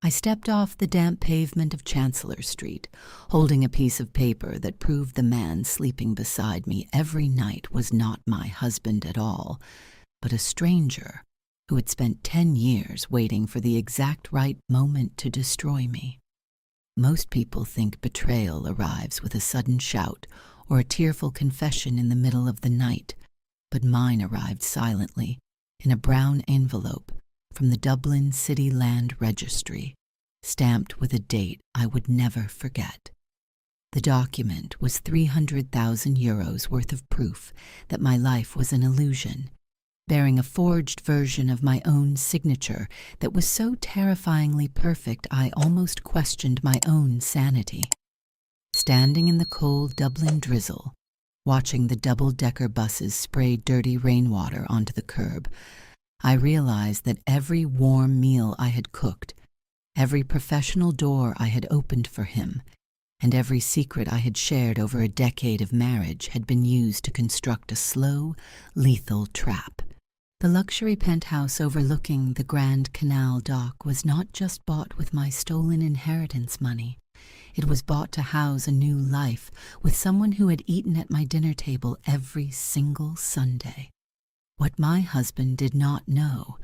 I stepped off the damp pavement of Chancellor Street, holding a piece of paper that proved the man sleeping beside me every night was not my husband at all, but a stranger who had spent 10 years waiting for the exact right moment to destroy me. Most people think betrayal arrives with a sudden shout or a tearful confession in the middle of the night, but mine arrived silently, in a brown envelope from the Dublin City Land Registry, stamped with a date I would never forget. The document was 300,000 euros worth of proof that my life was an illusion, bearing a forged version of my own signature that was so terrifyingly perfect I almost questioned my own sanity. Standing in the cold Dublin drizzle, watching the double-decker buses spray dirty rainwater onto the curb, I realized that every warm meal I had cooked, every professional door I had opened for him, and every secret I had shared over a decade of marriage had been used to construct a slow, lethal trap. The luxury penthouse overlooking the Grand Canal dock was not just bought with my stolen inheritance money. It was bought to house a new life with someone who had eaten at my dinner table every single Sunday. What my husband did not know,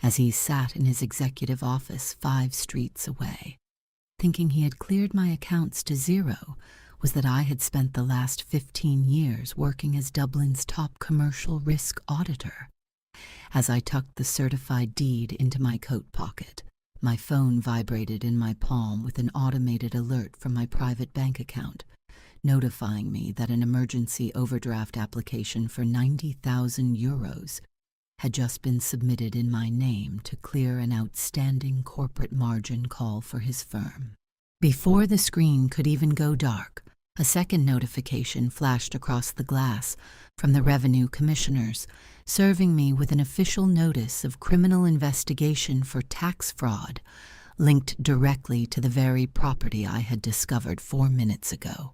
as he sat in his executive office 5 streets away, thinking he had cleared my accounts to zero, was that I had spent the last 15 years working as Dublin's top commercial risk auditor. As I tucked the certified deed into my coat pocket, my phone vibrated in my palm with an automated alert from my private bank account, notifying me that an emergency overdraft application for 90,000 euros had just been submitted in my name to clear an outstanding corporate margin call for his firm. Before the screen could even go dark, a second notification flashed across the glass from the revenue commissioners, serving me with an official notice of criminal investigation for tax fraud linked directly to the very property I had discovered 4 minutes ago.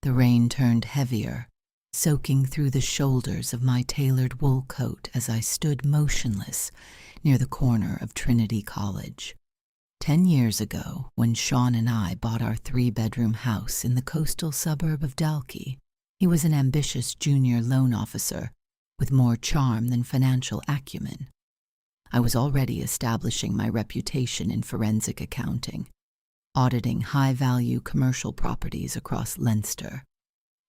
The rain turned heavier, soaking through the shoulders of my tailored wool coat as I stood motionless near the corner of Trinity College. 10 years ago, when Sean and I bought our 3-bedroom house in the coastal suburb of Dalkey, he was an ambitious junior loan officer with more charm than financial acumen. I was already establishing my reputation in forensic accounting, auditing high-value commercial properties across Leinster.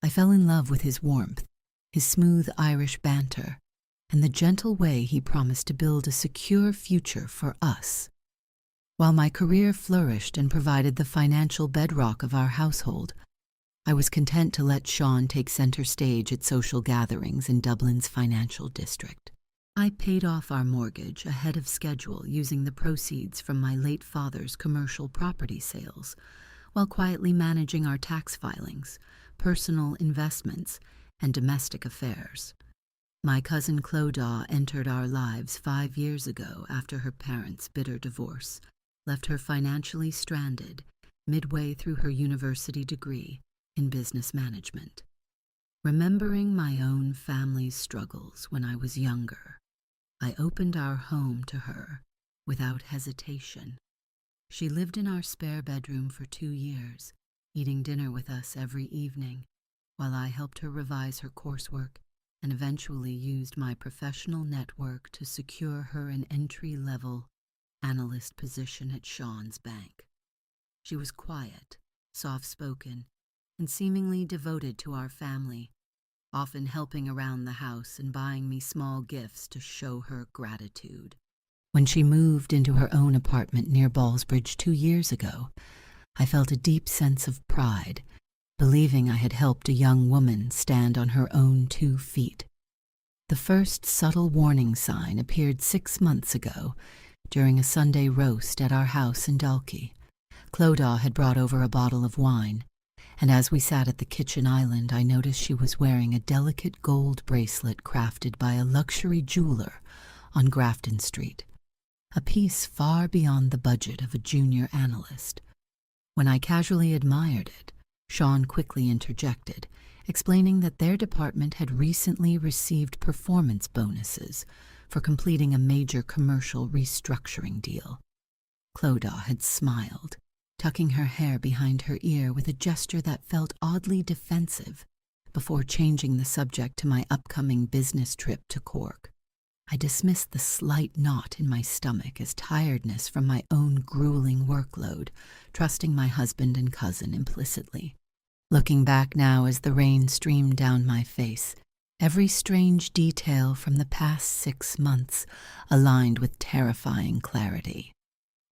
I fell in love with his warmth, his smooth Irish banter, and the gentle way he promised to build a secure future for us. While my career flourished and provided the financial bedrock of our household, I was content to let Sean take center stage at social gatherings in Dublin's financial district. I paid off our mortgage ahead of schedule using the proceeds from my late father's commercial property sales, while quietly managing our tax filings, personal investments, and domestic affairs. My cousin Clodagh entered our lives 5 years ago after her parents' bitter divorce left her financially stranded midway through her university degree in business management. Remembering my own family's struggles when I was younger, I opened our home to her without hesitation. She lived in our spare bedroom for 2 years, eating dinner with us every evening, while I helped her revise her coursework and eventually used my professional network to secure her an entry-level analyst position at Sean's bank. She was quiet, soft-spoken, and seemingly devoted to our family, often helping around the house and buying me small gifts to show her gratitude. When she moved into her own apartment near Ballsbridge 2 years ago, I felt a deep sense of pride, believing I had helped a young woman stand on her own 2 feet. The first subtle warning sign appeared 6 months ago during a Sunday roast at our house in Dalkey. Clodagh had brought over a bottle of wine, and as we sat at the kitchen island, I noticed she was wearing a delicate gold bracelet crafted by a luxury jeweler on Grafton Street, a piece far beyond the budget of a junior analyst. When I casually admired it, Sean quickly interjected, explaining that their department had recently received performance bonuses for completing a major commercial restructuring deal. Clodagh had smiled, tucking her hair behind her ear with a gesture that felt oddly defensive, before changing the subject to my upcoming business trip to Cork. I dismissed the slight knot in my stomach as tiredness from my own grueling workload, trusting my husband and cousin implicitly. Looking back now as the rain streamed down my face, every strange detail from the past 6 months aligned with terrifying clarity.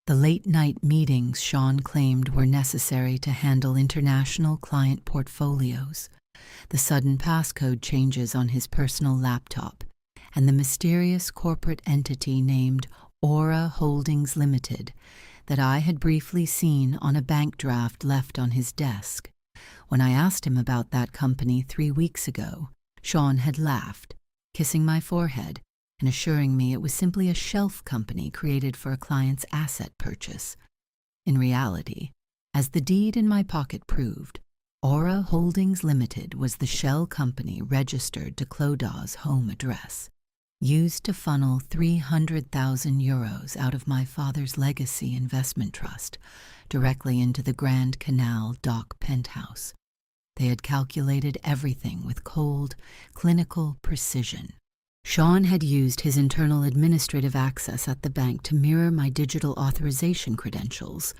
The late-night meetings Sean claimed were necessary to handle international client portfolios, the sudden passcode changes on his personal laptop, and the mysterious corporate entity named Aura Holdings Limited that I had briefly seen on a bank draft left on his desk. When I asked him about that company 3 weeks ago, Sean had laughed, kissing my forehead and assuring me it was simply a shelf company created for a client's asset purchase. In reality, as the deed in my pocket proved, Aura Holdings Limited was the shell company registered to Clodagh's home address, used to funnel €300,000 out of my father's legacy investment trust directly into the Grand Canal dock penthouse. They had calculated everything with cold, clinical precision. Sean had used his internal administrative access at the bank to mirror my digital authorization credentials,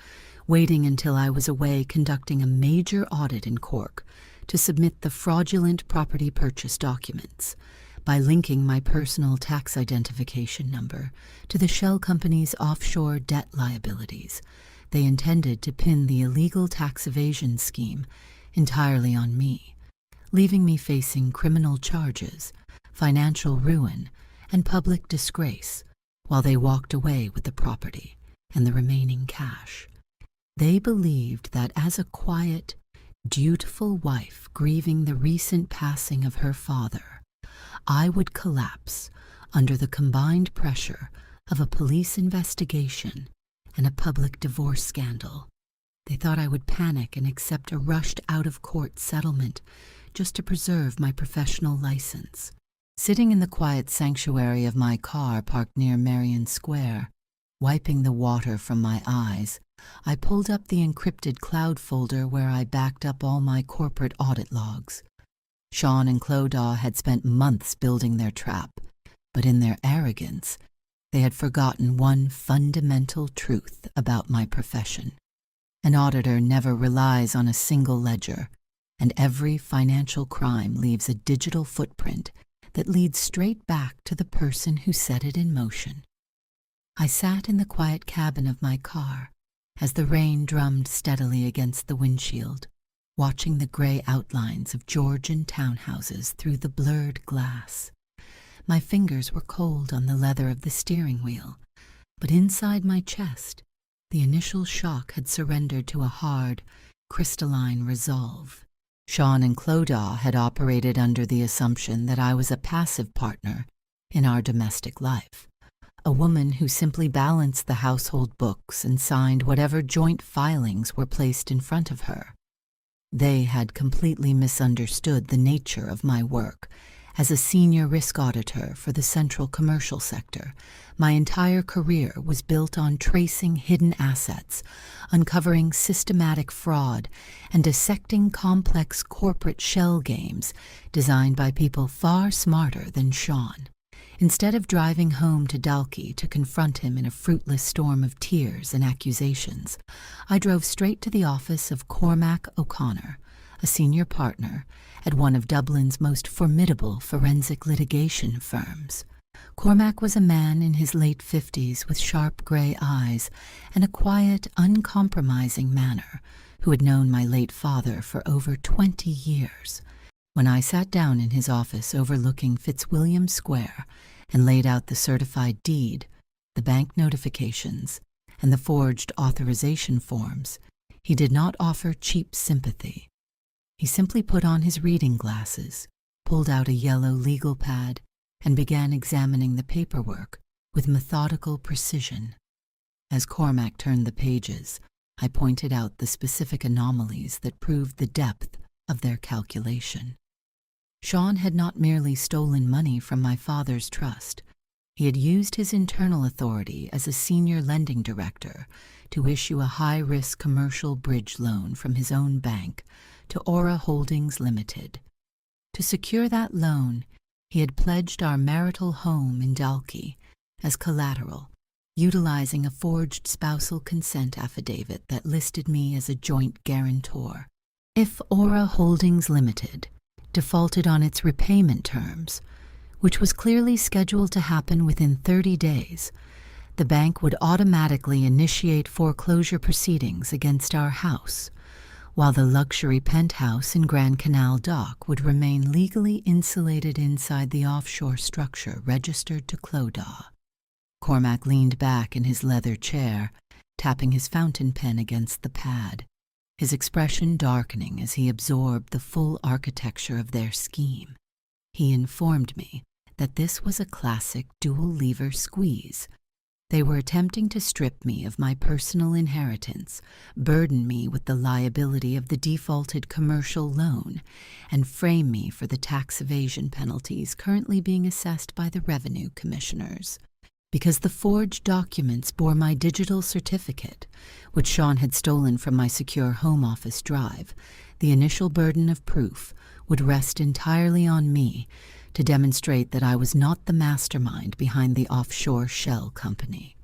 waiting until I was away conducting a major audit in Cork to submit the fraudulent property purchase documents. By linking my personal tax identification number to the shell company's offshore debt liabilities, they intended to pin the illegal tax evasion scheme entirely on me, leaving me facing criminal charges, financial ruin, and public disgrace while they walked away with the property and the remaining cash. They believed that as a quiet, dutiful wife grieving the recent passing of her father, I would collapse under the combined pressure of a police investigation and a public divorce scandal. They thought I would panic and accept a rushed out-of-court settlement just to preserve my professional license. Sitting in the quiet sanctuary of my car parked near Marion Square, wiping the water from my eyes, I pulled up the encrypted cloud folder where I backed up all my corporate audit logs. Sean and Clodagh had spent months building their trap, but in their arrogance, they had forgotten one fundamental truth about my profession. An auditor never relies on a single ledger, and every financial crime leaves a digital footprint that leads straight back to the person who set it in motion. I sat in the quiet cabin of my car as the rain drummed steadily against the windshield, watching the gray outlines of Georgian townhouses through the blurred glass. My fingers were cold on the leather of the steering wheel, but inside my chest, the initial shock had surrendered to a hard, crystalline resolve. Sean and Clodagh had operated under the assumption that I was a passive partner in our domestic life, a woman who simply balanced the household books and signed whatever joint filings were placed in front of her. They had completely misunderstood the nature of my work. As a senior risk auditor for the central commercial sector, my entire career was built on tracing hidden assets, uncovering systematic fraud, and dissecting complex corporate shell games designed by people far smarter than Sean. Instead of driving home to Dalkey to confront him in a fruitless storm of tears and accusations, I drove straight to the office of Cormac O'Connor, a senior partner at one of Dublin's most formidable forensic litigation firms. Cormac was a man in his late 50s with sharp gray eyes and a quiet, uncompromising manner who had known my late father for over 20 years. When I sat down in his office overlooking Fitzwilliam Square and laid out the certified deed, the bank notifications, and the forged authorization forms, he did not offer cheap sympathy. He simply put on his reading glasses, pulled out a yellow legal pad, and began examining the paperwork with methodical precision. As Cormac turned the pages, I pointed out the specific anomalies that proved the depth of their calculation. Sean had not merely stolen money from my father's trust. He had used his internal authority as a senior lending director to issue a high-risk commercial bridge loan from his own bank to Aura Holdings Limited. To secure that loan, he had pledged our marital home in Dalkey as collateral, utilizing a forged spousal consent affidavit that listed me as a joint guarantor. If Aura Holdings Limited defaulted on its repayment terms, which was clearly scheduled to happen within 30 days, the bank would automatically initiate foreclosure proceedings against our house, while the luxury penthouse in Grand Canal Dock would remain legally insulated inside the offshore structure registered to Clodagh. Cormac leaned back in his leather chair, tapping his fountain pen against the pad, his expression darkening as he absorbed the full architecture of their scheme. He informed me that this was a classic dual-lever squeeze. They were attempting to strip me of my personal inheritance, burden me with the liability of the defaulted commercial loan, and frame me for the tax evasion penalties currently being assessed by the revenue commissioners. Because the forged documents bore my digital certificate, which Sean had stolen from my secure home office drive, the initial burden of proof would rest entirely on me to demonstrate that I was not the mastermind behind the offshore shell company.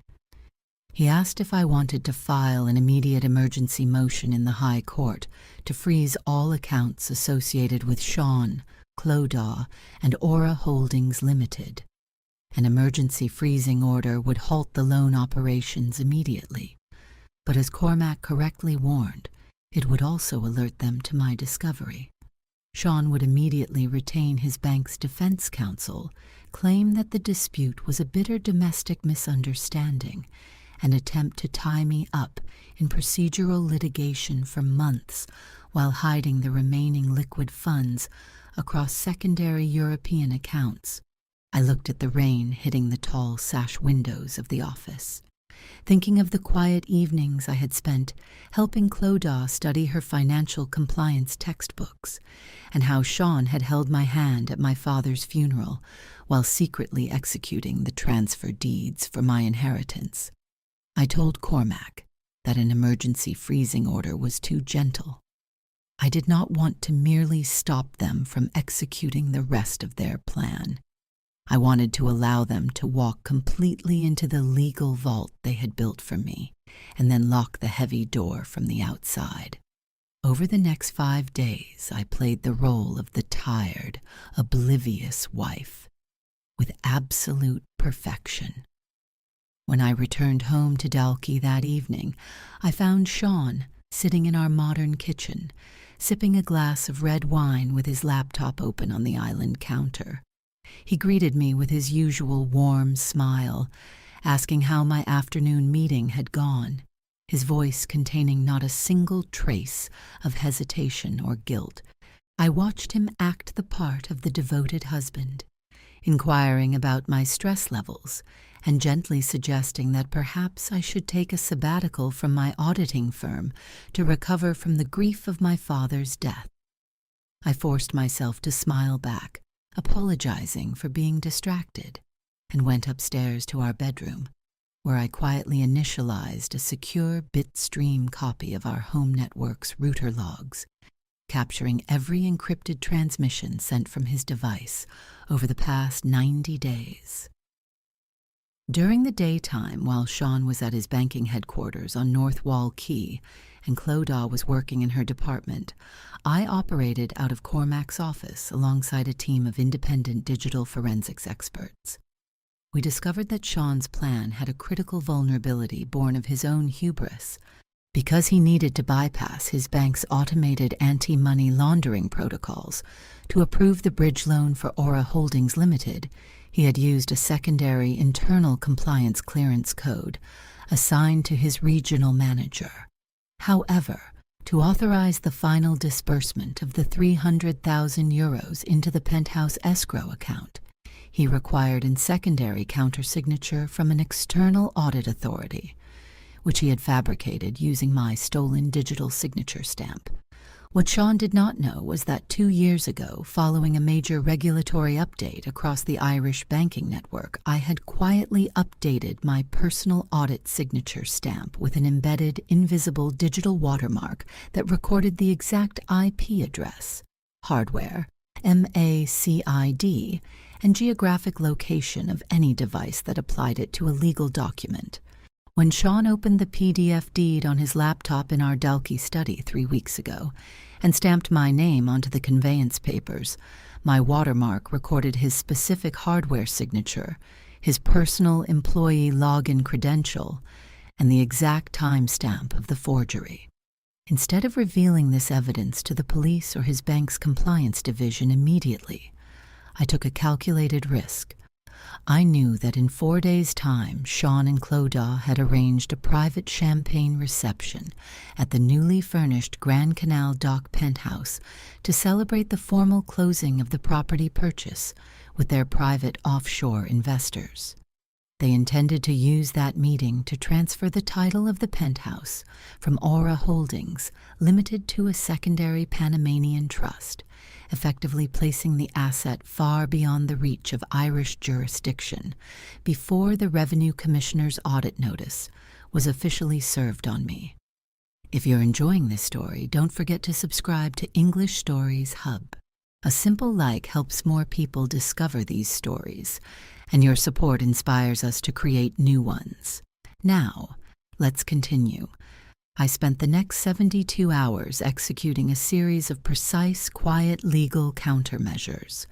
He asked if I wanted to file an immediate emergency motion in the High Court to freeze all accounts associated with Sean, Clodagh, and Aura Holdings Limited. An emergency freezing order would halt the loan operations immediately, but as Cormac correctly warned, it would also alert them to my discovery. Sean would immediately retain his bank's defense counsel, claim that the dispute was a bitter domestic misunderstanding, and attempt to tie me up in procedural litigation for months while hiding the remaining liquid funds across secondary European accounts. I looked at the rain hitting the tall sash windows of the office, thinking of the quiet evenings I had spent helping Clodagh study her financial compliance textbooks, and how Sean had held my hand at my father's funeral while secretly executing the transfer deeds for my inheritance. I told Cormac that an emergency freezing order was too gentle. I did not want to merely stop them from executing the rest of their plan. I wanted to allow them to walk completely into the legal vault they had built for me, and then lock the heavy door from the outside. Over the next 5 days, I played the role of the tired, oblivious wife, with absolute perfection. When I returned home to Dalkey that evening, I found Sean sitting in our modern kitchen, sipping a glass of red wine with his laptop open on the island counter. He greeted me with his usual warm smile, asking how my afternoon meeting had gone, his voice containing not a single trace of hesitation or guilt. I watched him act the part of the devoted husband, inquiring about my stress levels and gently suggesting that perhaps I should take a sabbatical from my auditing firm to recover from the grief of my father's death. I forced myself to smile back, apologizing for being distracted, and went upstairs to our bedroom, where I quietly initialized a secure bitstream copy of our home network's router logs, capturing every encrypted transmission sent from his device over the past 90 days. During the daytime, while Sean was at his banking headquarters on North Wall Quay and Clodagh was working in her department, I operated out of Cormac's office alongside a team of independent digital forensics experts. We discovered that Sean's plan had a critical vulnerability born of his own hubris. Because he needed to bypass his bank's automated anti-money laundering protocols to approve the bridge loan for Aura Holdings Limited, he had used a secondary internal compliance clearance code assigned to his regional manager. However, to authorize the final disbursement of the 300,000 euros into the penthouse escrow account, he required a secondary countersignature from an external audit authority, which he had fabricated using my stolen digital signature stamp. What Sean did not know was that 2 years ago, following a major regulatory update across the Irish banking network, I had quietly updated my personal audit signature stamp with an embedded, invisible digital watermark that recorded the exact IP address, hardware, MACID, and geographic location of any device that applied it to a legal document. When Sean opened the PDF deed on his laptop in our Dalkey study 3 weeks ago and stamped my name onto the conveyance papers, my watermark recorded his specific hardware signature, his personal employee login credential, and the exact timestamp of the forgery. Instead of revealing this evidence to the police or his bank's compliance division immediately, I took a calculated risk. I knew that in 4 days' time, Sean and Clodagh had arranged a private champagne reception at the newly furnished Grand Canal Dock penthouse to celebrate the formal closing of the property purchase with their private offshore investors. They intended to use that meeting to transfer the title of the penthouse from Aura Holdings, limited to a secondary Panamanian trust, effectively placing the asset far beyond the reach of Irish jurisdiction before the Revenue Commissioner's audit notice was officially served on me. If you're enjoying this story, don't forget to subscribe to English Stories Hub. A simple like helps more people discover these stories, and your support inspires us to create new ones. Now, let's continue. I spent the next 72 hours executing a series of precise, quiet legal countermeasures.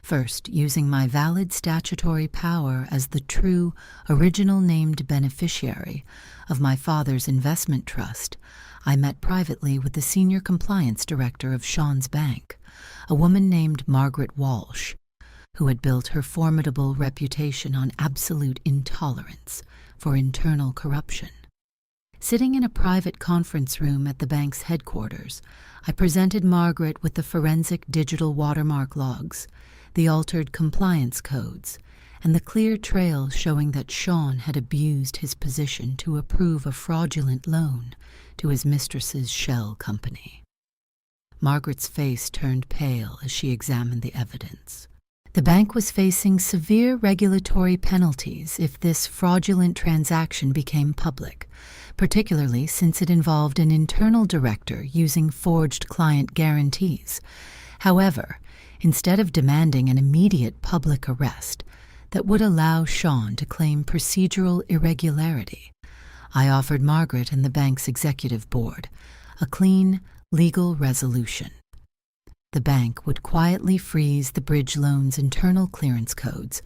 First, using my valid statutory power as the true, original named beneficiary of my father's investment trust, I met privately with the senior compliance director of Sean's bank, a woman named Margaret Walsh, who had built her formidable reputation on absolute intolerance for internal corruption. Sitting in a private conference room at the bank's headquarters, I presented Margaret with the forensic digital watermark logs, the altered compliance codes, and the clear trail showing that Sean had abused his position to approve a fraudulent loan to his mistress's shell company. Margaret's face turned pale as she examined the evidence. The bank was facing severe regulatory penalties if this fraudulent transaction became public, particularly since it involved an internal director using forged client guarantees. However, instead of demanding an immediate public arrest that would allow Sean to claim procedural irregularity, I offered Margaret and the bank's executive board a clean, legal resolution. The bank would quietly freeze the bridge loan's internal clearance codes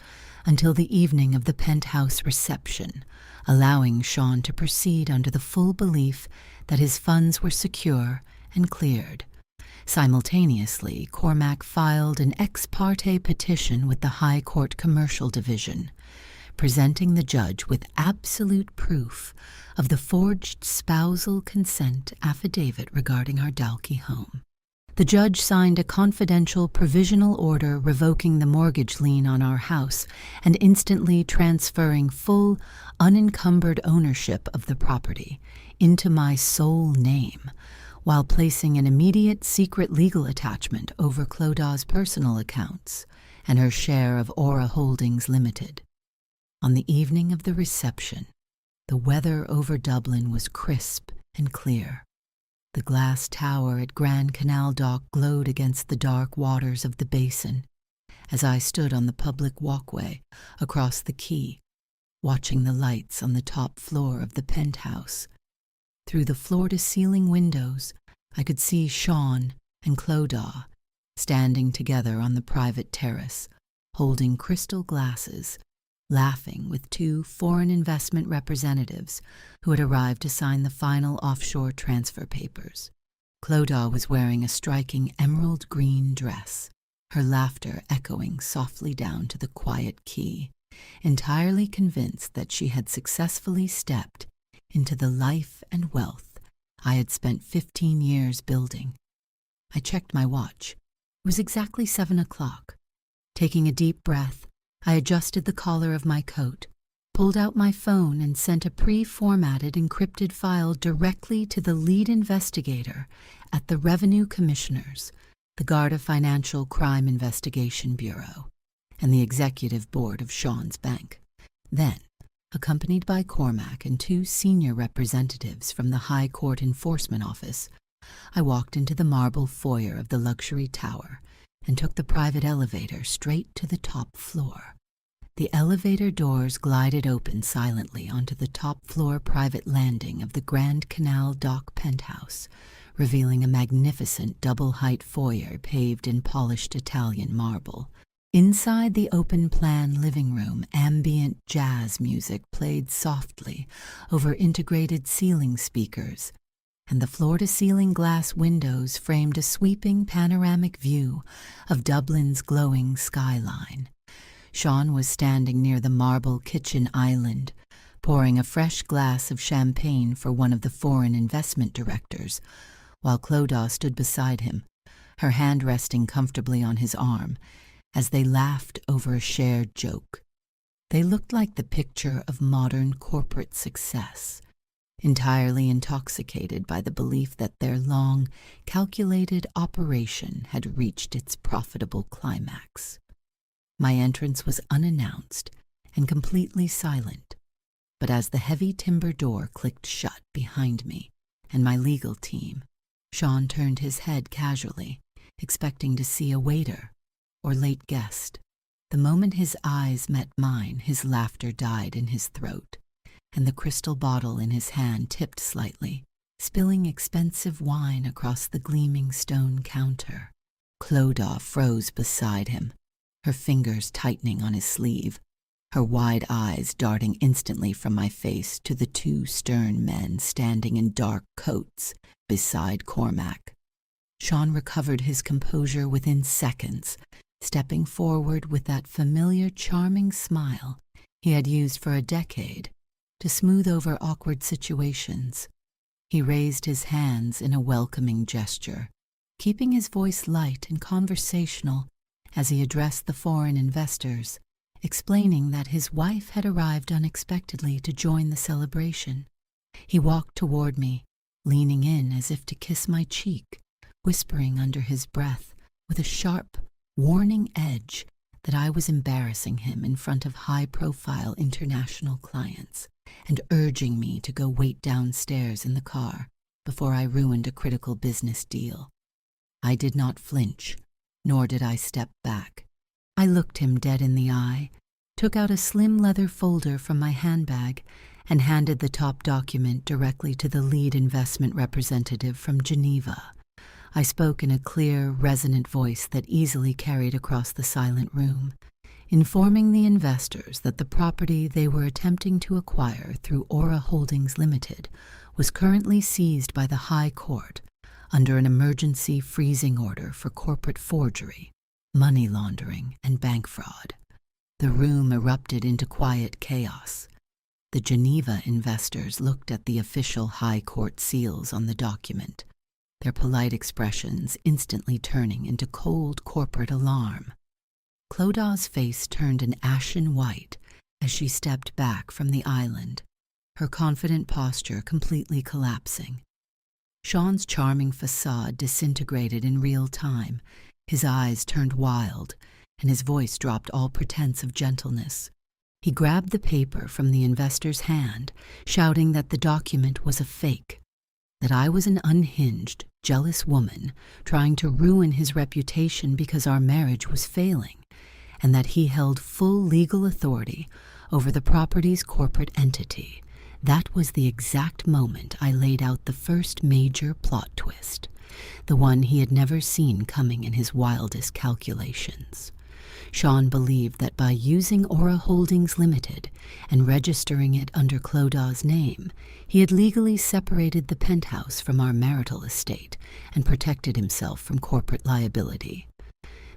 until the evening of the penthouse reception, allowing Sean to proceed under the full belief that his funds were secure and cleared. Simultaneously, Cormac filed an ex parte petition with the High Court Commercial Division, presenting the judge with absolute proof of the forged spousal consent affidavit regarding our Dalkey home. The judge signed a confidential provisional order revoking the mortgage lien on our house and instantly transferring full, unencumbered ownership of the property into my sole name, while placing an immediate secret legal attachment over Clodagh's personal accounts and her share of Aura Holdings Limited. On the evening of the reception, the weather over Dublin was crisp and clear. The glass tower at Grand Canal Dock glowed against the dark waters of the basin as I stood on the public walkway across the quay, watching the lights on the top floor of the penthouse. Through the floor-to-ceiling windows, I could see Sean and Clodagh standing together on the private terrace, holding crystal glasses, laughing with 2 foreign investment representatives who had arrived to sign the final offshore transfer papers. Clodagh was wearing a striking emerald green dress, her laughter echoing softly down to the quiet quay, entirely convinced that she had successfully stepped into the life and wealth I had spent 15 years building. I checked my watch. It was exactly 7 o'clock. Taking a deep breath, I adjusted the collar of my coat, pulled out my phone and sent a pre-formatted encrypted file directly to the lead investigator at the Revenue Commissioners, the Garda Financial Crime Investigation Bureau, and the executive board of Sean's bank. Then, accompanied by Cormac and two senior representatives from the High Court Enforcement Office, I walked into the marble foyer of the luxury tower and took the private elevator straight to the top floor. The elevator doors glided open silently onto the top-floor private landing of the Grand Canal Dock penthouse, revealing a magnificent double-height foyer paved in polished Italian marble. Inside the open-plan living room, ambient jazz music played softly over integrated ceiling speakers, and the floor-to-ceiling glass windows framed a sweeping panoramic view of Dublin's glowing skyline. Sean was standing near the marble kitchen island, pouring a fresh glass of champagne for one of the foreign investment directors, while Clodagh stood beside him, her hand resting comfortably on his arm, as they laughed over a shared joke. They looked like the picture of modern corporate success, entirely intoxicated by the belief that their long, calculated operation had reached its profitable climax. My entrance was unannounced and completely silent, but as the heavy timber door clicked shut behind me and my legal team, Sean turned his head casually, expecting to see a waiter or late guest. The moment his eyes met mine, his laughter died in his throat, and the crystal bottle in his hand tipped slightly, spilling expensive wine across the gleaming stone counter. Clodagh froze beside him, her fingers tightening on his sleeve, her wide eyes darting instantly from my face to the two stern men standing in dark coats beside Cormac. Sean recovered his composure within seconds, stepping forward with that familiar, charming smile he had used for a decade to smooth over awkward situations. He raised his hands in a welcoming gesture, keeping his voice light and conversational as he addressed the foreign investors, explaining that his wife had arrived unexpectedly to join the celebration. He walked toward me, leaning in as if to kiss my cheek, whispering under his breath with a sharp, warning edge that I was embarrassing him in front of high-profile international clients, and urging me to go wait downstairs in the car before I ruined a critical business deal. I did not flinch, nor did I step back. I looked him dead in the eye, took out a slim leather folder from my handbag, and handed the top document directly to the lead investment representative from Geneva. I spoke in a clear, resonant voice that easily carried across the silent room, informing the investors that the property they were attempting to acquire through Aura Holdings Limited was currently seized by the High Court under an emergency freezing order for corporate forgery, money laundering, and bank fraud. The room erupted into quiet chaos. The Geneva investors looked at the official High Court seals on the document, their polite expressions instantly turning into cold corporate alarm. Clodagh's face turned an ashen white as she stepped back from the island, her confident posture completely collapsing. Sean's charming facade disintegrated in real time, his eyes turned wild, and his voice dropped all pretense of gentleness. He grabbed the paper from the investor's hand, shouting that the document was a fake, that I was an unhinged, jealous woman trying to ruin his reputation because our marriage was failing, and that he held full legal authority over the property's corporate entity. That was the exact moment I laid out the first major plot twist, the one he had never seen coming in his wildest calculations. Sean believed that by using Aura Holdings Limited and registering it under Clodagh's name, he had legally separated the penthouse from our marital estate and protected himself from corporate liability.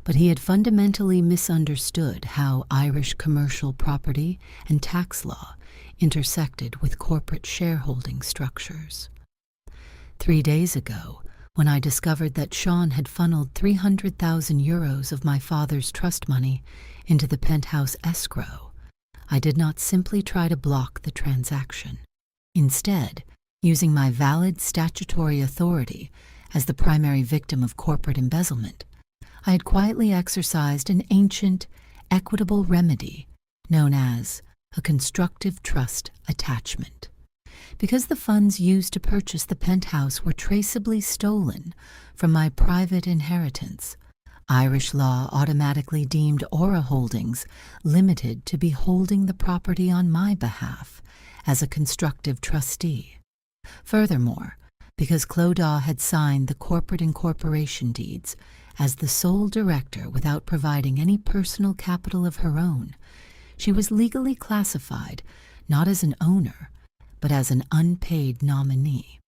But he had fundamentally misunderstood how Irish commercial property and tax law intersected with corporate shareholding structures. 3 days ago, when I discovered that Sean had funneled 300,000 euros of my father's trust money into the penthouse escrow, I did not simply try to block the transaction. Instead, using my valid statutory authority as the primary victim of corporate embezzlement, I had quietly exercised an ancient, equitable remedy known as a constructive trust attachment. Because the funds used to purchase the penthouse were traceably stolen from my private inheritance, Irish law automatically deemed Aura Holdings limited to be holding the property on my behalf as a constructive trustee. Furthermore, because Clodagh had signed the corporate incorporation deeds as the sole director without providing any personal capital of her own, she was legally classified not as an owner, but as an unpaid nominee.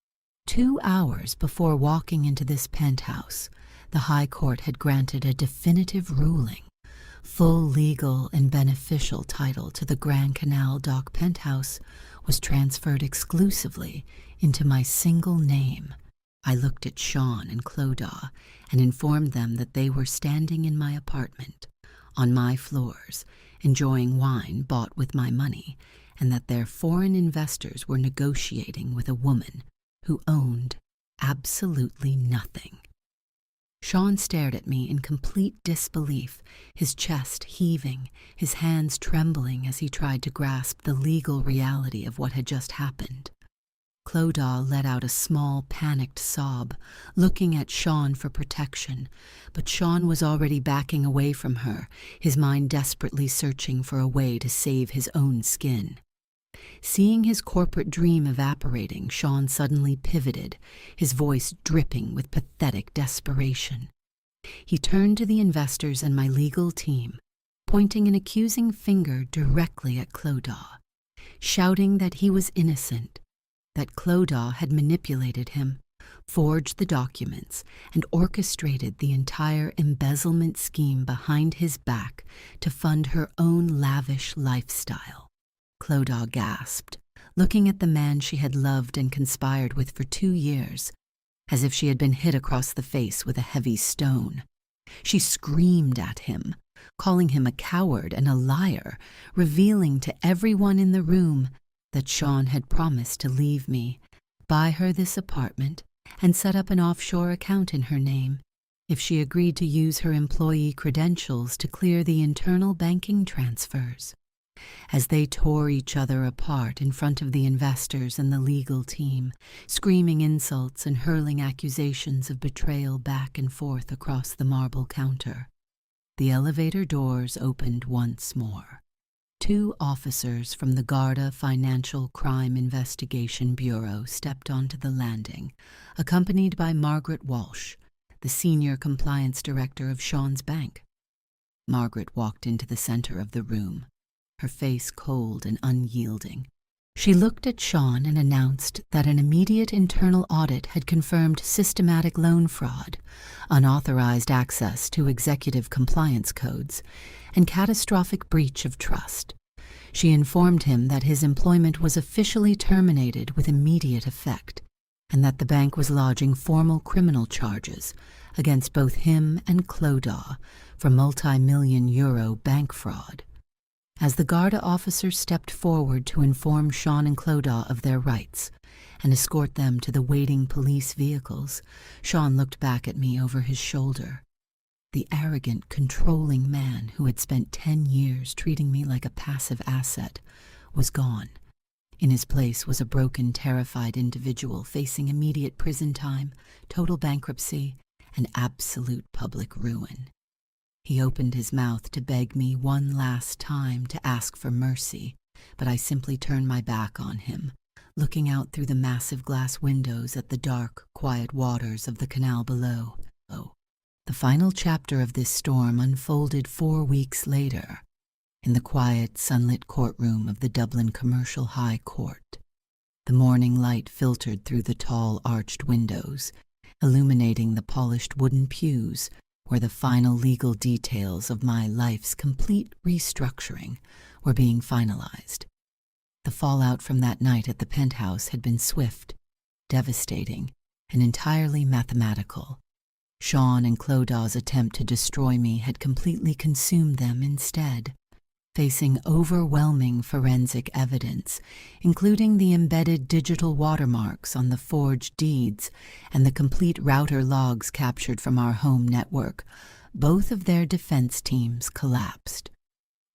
2 hours before walking into this penthouse, the High Court had granted a definitive ruling. Full legal and beneficial title to the Grand Canal Dock penthouse was transferred exclusively into my single name. I looked at Sean and Clodagh and informed them that they were standing in my apartment, on my floors, enjoying wine bought with my money, and that their foreign investors were negotiating with a woman who owned absolutely nothing. Sean stared at me in complete disbelief, his chest heaving, his hands trembling as he tried to grasp the legal reality of what had just happened. Clodagh let out a small, panicked sob, looking at Sean for protection, but Sean was already backing away from her, his mind desperately searching for a way to save his own skin. Seeing his corporate dream evaporating, Sean suddenly pivoted, his voice dripping with pathetic desperation. He turned to the investors and my legal team, pointing an accusing finger directly at Clodagh, shouting that he was innocent, that Clodagh had manipulated him, forged the documents, and orchestrated the entire embezzlement scheme behind his back to fund her own lavish lifestyle. Clodagh gasped, looking at the man she had loved and conspired with for 2 years, as if she had been hit across the face with a heavy stone. She screamed at him, calling him a coward and a liar, revealing to everyone in the room that Sean had promised to leave me, buy her this apartment, and set up an offshore account in her name if she agreed to use her employee credentials to clear the internal banking transfers. As they tore each other apart in front of the investors and the legal team, screaming insults and hurling accusations of betrayal back and forth across the marble counter, the elevator doors opened once more. 2 officers from the Garda Financial Crime Investigation Bureau stepped onto the landing, accompanied by Margaret Walsh, the senior compliance director of Sean's bank. Margaret walked into the center of the room, her face cold and unyielding. She looked at Sean and announced that an immediate internal audit had confirmed systematic loan fraud, unauthorized access to executive compliance codes, and catastrophic breach of trust. She informed him that his employment was officially terminated with immediate effect, and that the bank was lodging formal criminal charges against both him and Clodagh for multi-million-euro bank fraud. As the Garda officer stepped forward to inform Sean and Clodagh of their rights and escort them to the waiting police vehicles, Sean looked back at me over his shoulder. The arrogant, controlling man who had spent 10 years treating me like a passive asset was gone. In his place was a broken, terrified individual facing immediate prison time, total bankruptcy, and absolute public ruin. He opened his mouth to beg me one last time to ask for mercy, but I simply turned my back on him, looking out through the massive glass windows at the dark, quiet waters of the canal below. The final chapter of this storm unfolded 4 weeks later, in the quiet, sunlit courtroom of the Dublin Commercial High Court. The morning light filtered through the tall, arched windows, illuminating the polished wooden pews where the final legal details of my life's complete restructuring were being finalized. The fallout from that night at the penthouse had been swift, devastating, and entirely mathematical. Sean and Clodagh's attempt to destroy me had completely consumed them instead, facing overwhelming forensic evidence, including the embedded digital watermarks on the forged deeds and the complete router logs captured from our home network, both of their defense teams collapsed.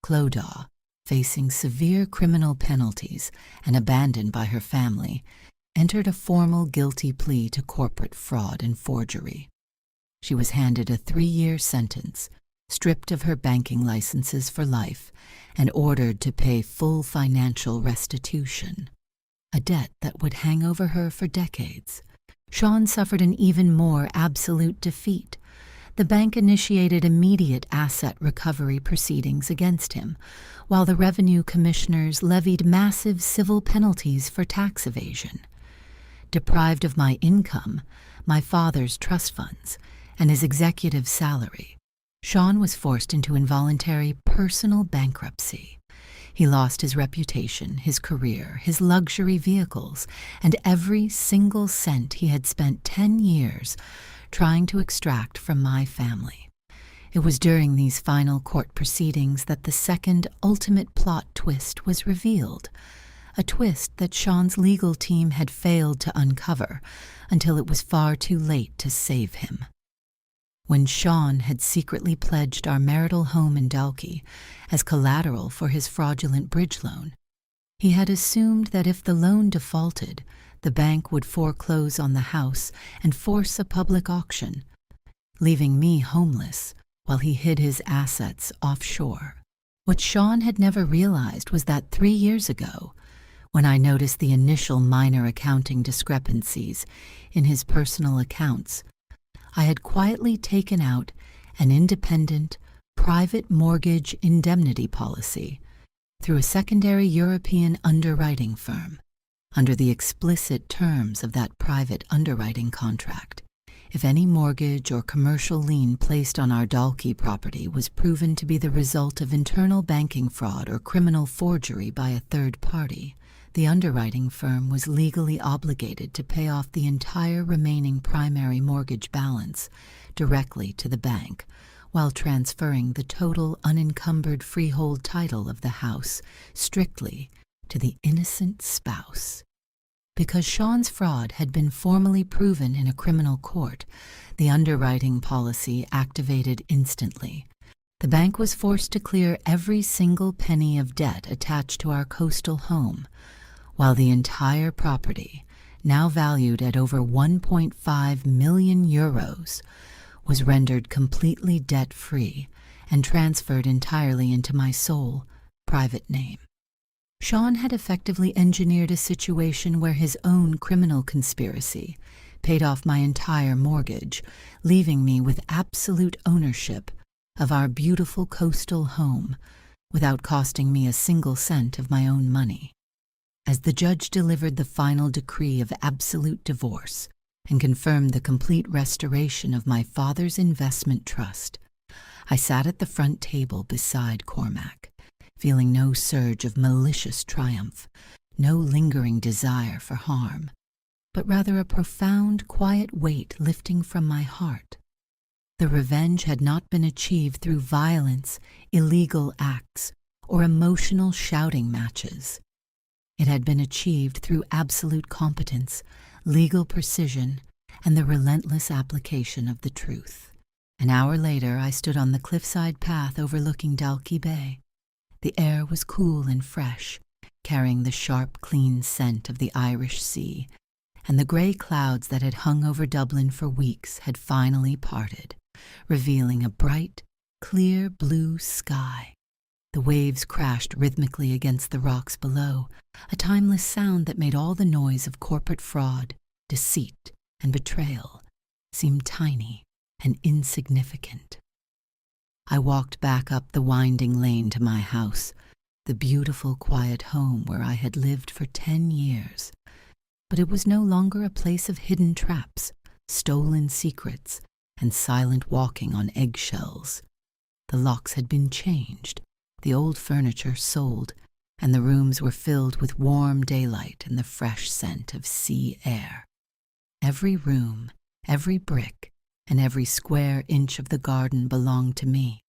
Clodagh, facing severe criminal penalties and abandoned by her family, entered a formal guilty plea to corporate fraud and forgery. She was handed a 3-year sentence, stripped of her banking licenses for life, and ordered to pay full financial restitution, a debt that would hang over her for decades. Sean suffered an even more absolute defeat. The bank initiated immediate asset recovery proceedings against him, while the revenue commissioners levied massive civil penalties for tax evasion. Deprived of my income, my father's trust funds, and his executive salary, Sean was forced into involuntary personal bankruptcy. He lost his reputation, his career, his luxury vehicles, and every single cent he had spent 10 years trying to extract from my family. It was during these final court proceedings that the second ultimate plot twist was revealed, a twist that Sean's legal team had failed to uncover until it was far too late to save him. When Sean had secretly pledged our marital home in Dalkey as collateral for his fraudulent bridge loan, he had assumed that if the loan defaulted, the bank would foreclose on the house and force a public auction, leaving me homeless while he hid his assets offshore. What Sean had never realized was that 3 years ago, when I noticed the initial minor accounting discrepancies in his personal accounts, I had quietly taken out an independent, private mortgage indemnity policy through a secondary European underwriting firm. Under the explicit terms of that private underwriting contract, if any mortgage or commercial lien placed on our Dalkey property was proven to be the result of internal banking fraud or criminal forgery by a third party, the underwriting firm was legally obligated to pay off the entire remaining primary mortgage balance directly to the bank, while transferring the total unencumbered freehold title of the house strictly to the innocent spouse. Because Sean's fraud had been formally proven in a criminal court, the underwriting policy activated instantly. The bank was forced to clear every single penny of debt attached to our coastal home, while the entire property, now valued at over 1.5 million euros, was rendered completely debt-free and transferred entirely into my sole, private name. Sean had effectively engineered a situation where his own criminal conspiracy paid off my entire mortgage, leaving me with absolute ownership of our beautiful coastal home without costing me a single cent of my own money. As the judge delivered the final decree of absolute divorce and confirmed the complete restoration of my father's investment trust, I sat at the front table beside Cormac, feeling no surge of malicious triumph, no lingering desire for harm, but rather a profound, quiet weight lifting from my heart. The revenge had not been achieved through violence, illegal acts, or emotional shouting matches. It had been achieved through absolute competence, legal precision, and the relentless application of the truth. An hour later, I stood on the cliffside path overlooking Dalkey Bay. The air was cool and fresh, carrying the sharp, clean scent of the Irish Sea, and the grey clouds that had hung over Dublin for weeks had finally parted, revealing a bright, clear blue sky. The waves crashed rhythmically against the rocks below, a timeless sound that made all the noise of corporate fraud, deceit, and betrayal seem tiny and insignificant. I walked back up the winding lane to my house, the beautiful, quiet home where I had lived for 10 years. But it was no longer a place of hidden traps, stolen secrets, and silent walking on eggshells. The locks had been changed, the old furniture sold, and the rooms were filled with warm daylight and the fresh scent of sea air. Every room, every brick, and every square inch of the garden belonged to me,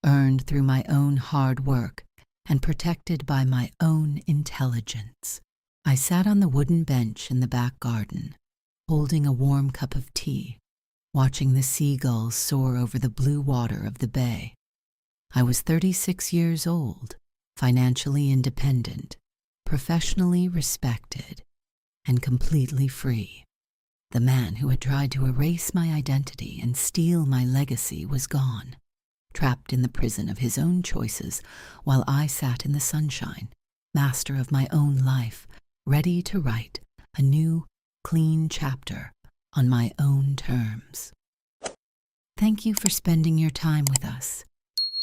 earned through my own hard work and protected by my own intelligence. I sat on the wooden bench in the back garden, holding a warm cup of tea, watching the seagulls soar over the blue water of the bay. I was 36 years old, financially independent, professionally respected, and completely free. The man who had tried to erase my identity and steal my legacy was gone, trapped in the prison of his own choices, while I sat in the sunshine, master of my own life, ready to write a new, clean chapter on my own terms. Thank you for spending your time with us.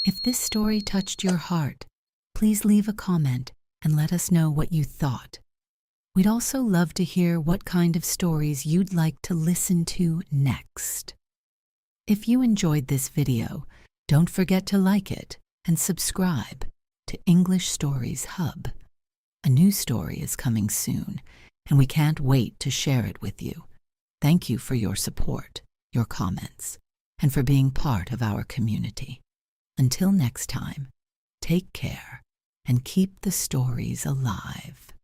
If this story touched your heart, please leave a comment and let us know what you thought. We'd also love to hear what kind of stories you'd like to listen to next. If you enjoyed this video, don't forget to like it and subscribe to English Stories Hub. A new story is coming soon, and we can't wait to share it with you. Thank you for your support, your comments, and for being part of our community. Until next time, take care and keep the stories alive.